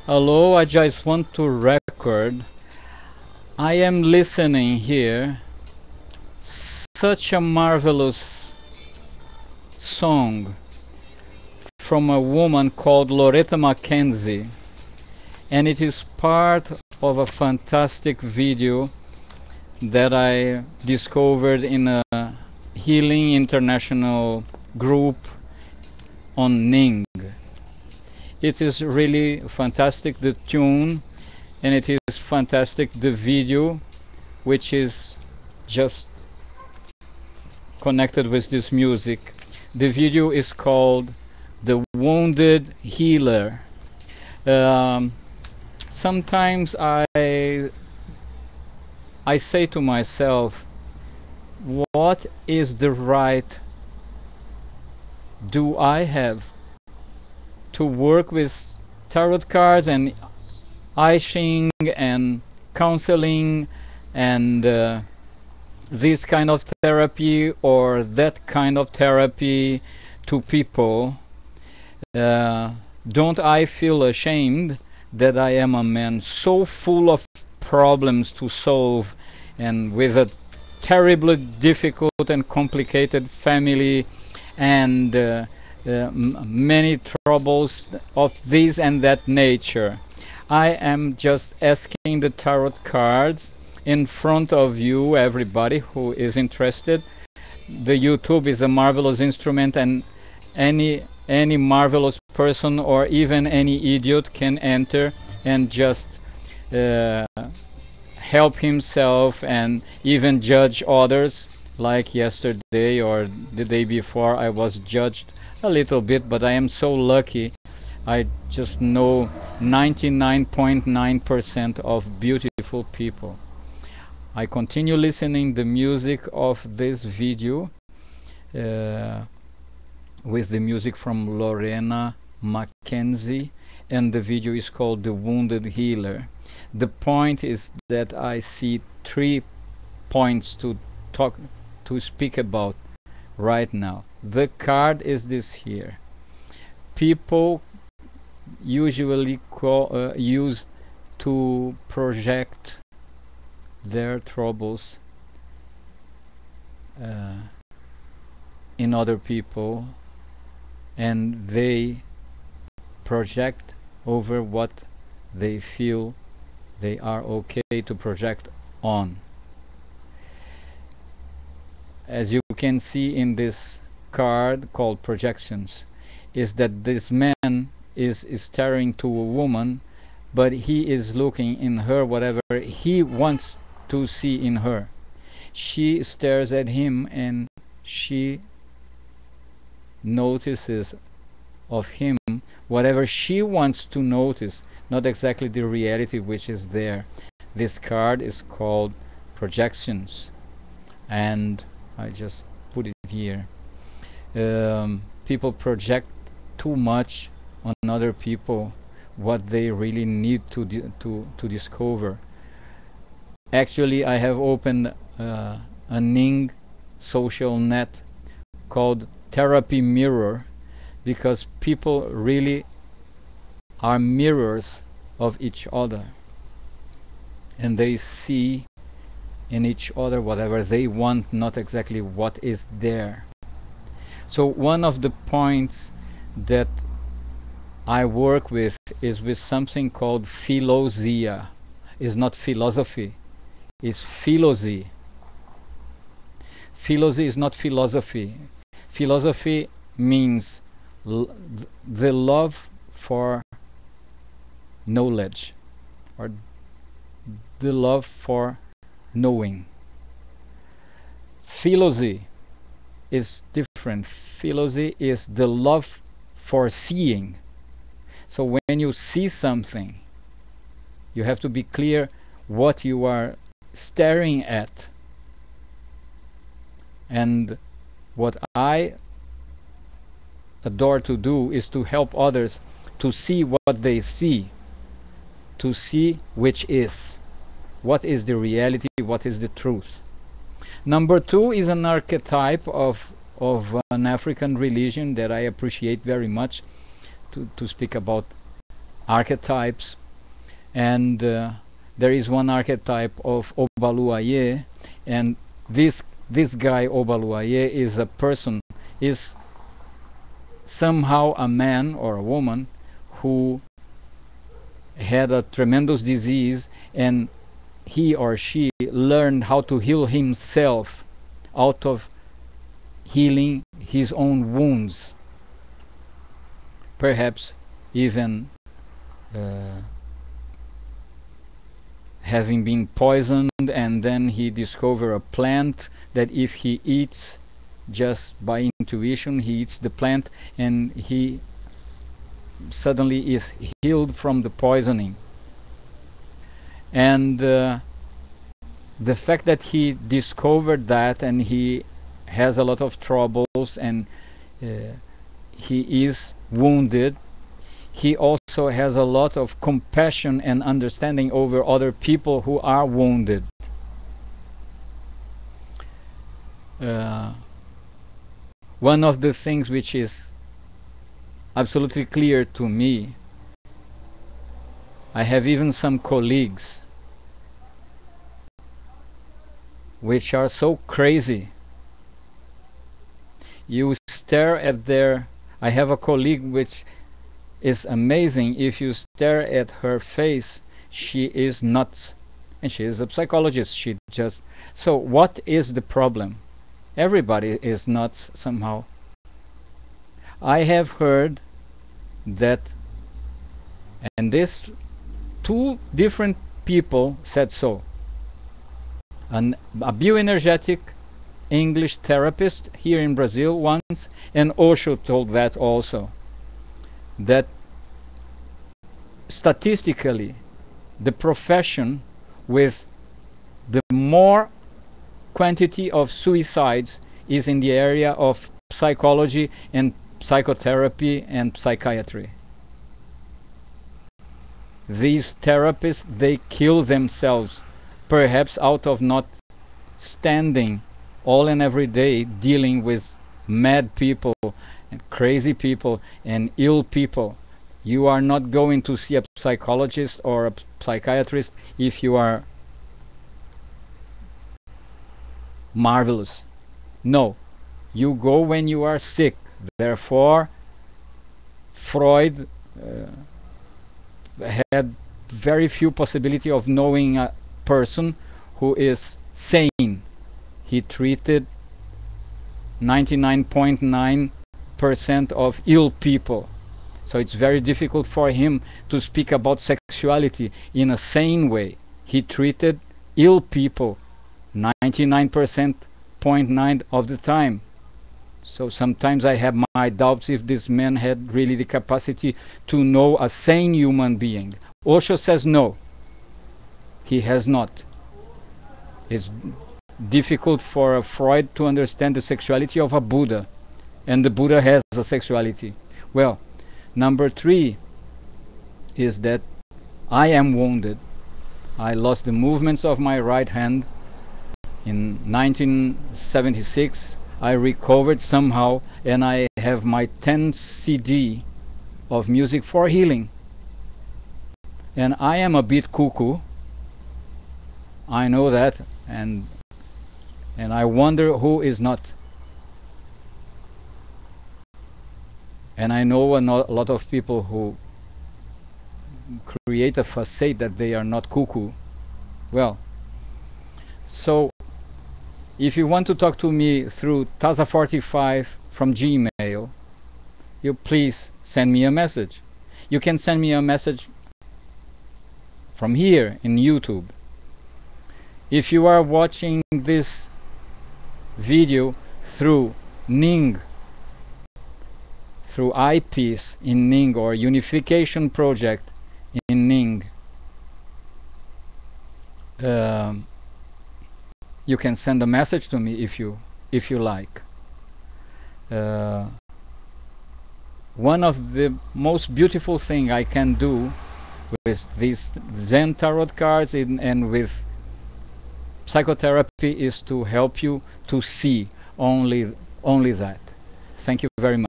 Hello, I just want to record. I am listening here such a marvelous song from a woman called Loretta Mackenzie, and it is part of a fantastic video that I discovered in a Healing International group on NING. It is really fantastic, the tune, and it is fantastic, the video, which is just connected with this music. The video is called The Wounded Healer. Sometimes I say to myself, what is the right do I have to work with tarot cards and I Ching and counseling and this kind of therapy or that kind of therapy to people? Don't I feel ashamed that I am a man so full of problems to solve and with a terribly difficult and complicated family and many troubles of this and that nature? I am just asking the tarot cards in front of you, everybody who is interested. The YouTube is a marvelous instrument, and any marvelous person or even any idiot can enter and just help himself and even judge others. Like yesterday or the day before, I was judged a little bit, but I am so lucky. I just know 99.9% of beautiful people. I continue listening the music of this video with the music from Loretta Mackenzie, and the video is called The Wounded Healer. The point is that I see 3 points to speak about right now. The card is this here. People usually use to project their troubles in other people, and they project over what they feel they are okay to project on. As you can see in this card called projections, is that this man is staring to a woman, but he is looking in her whatever he wants to see in her. She stares at him and she notices of him whatever she wants to notice, not exactly the reality which is there. This card is called projections, and I just put it here. People project too much on other people what they really need to discover. Actually, I have opened a NING social net called Therapy Mirror, because people really are mirrors of each other, and they see in each other whatever they want, not exactly what is there. So one of the points that I work with is with something called philosia. It's not philosophy, it's philosi. Philosi is not philosophy. Philosophy means the love for knowledge, or the love for knowing. Philosi is different. Philosi is the love for seeing. So when you see something, you have to be clear what you are staring at. And what I adore to do is to help others to see what they see, to see which is. What is the reality? What is the truth? Number 2 is an archetype of an African religion that I appreciate very much, to speak about archetypes, and there is one archetype of Obaluaye, and this guy Obaluaye is a person, is somehow a man or a woman who had a tremendous disease, and he or she learned how to heal himself out of healing his own wounds, perhaps even having been poisoned, and then he discovered a plant that if he eats, just by intuition, he eats the plant and he suddenly is healed from the poisoning. And the fact that he discovered that, and he has a lot of troubles, and he is wounded, he also has a lot of compassion and understanding over other people who are wounded. One of the things which is absolutely clear to me, I have even some colleagues which are so crazy. You stare at their... I have a colleague which is amazing. If you stare at her face, she is nuts, and she is a psychologist. She just... So what is the problem? Everybody is nuts somehow. I have heard that, and this, two different people said so. A bioenergetic English therapist here in Brazil once, and Osho told that also, that statistically the profession with the more quantity of suicides is in the area of psychology and psychotherapy and psychiatry. These therapists, they kill themselves, perhaps out of not standing all and every day dealing with mad people and crazy people and ill people. You are not going to see a psychologist or a psychiatrist if you are marvelous. No, you go when you are sick. Therefore, Freud had very few possibility of knowing a person who is sane. He treated 99.9% of ill people. So it's very difficult for him to speak about sexuality in a sane way. He treated ill people 99.9% of the time. So sometimes I have my doubts if this man had really the capacity to know a sane human being. Osho says no, he has not. It's difficult for a Freud to understand the sexuality of a Buddha, and the Buddha has a sexuality. Well, number 3 is that I am wounded. I lost the movements of my right hand in 1976. I recovered somehow, and I have my 10 CD of music for healing. And I am a bit cuckoo. I know that, and I wonder who is not. And I know a lot of people who create a facade that they are not cuckoo. Well, so if you want to talk to me through TAZA45 from Gmail, you please send me a message. You can send me a message from here in YouTube. If you are watching this video through NING, through eyepiece in NING, or Unification Project in NING, you can send a message to me if you like. One of the most beautiful thing I can do with these Zen tarot cards and with psychotherapy is to help you to see only that. Thank you very much.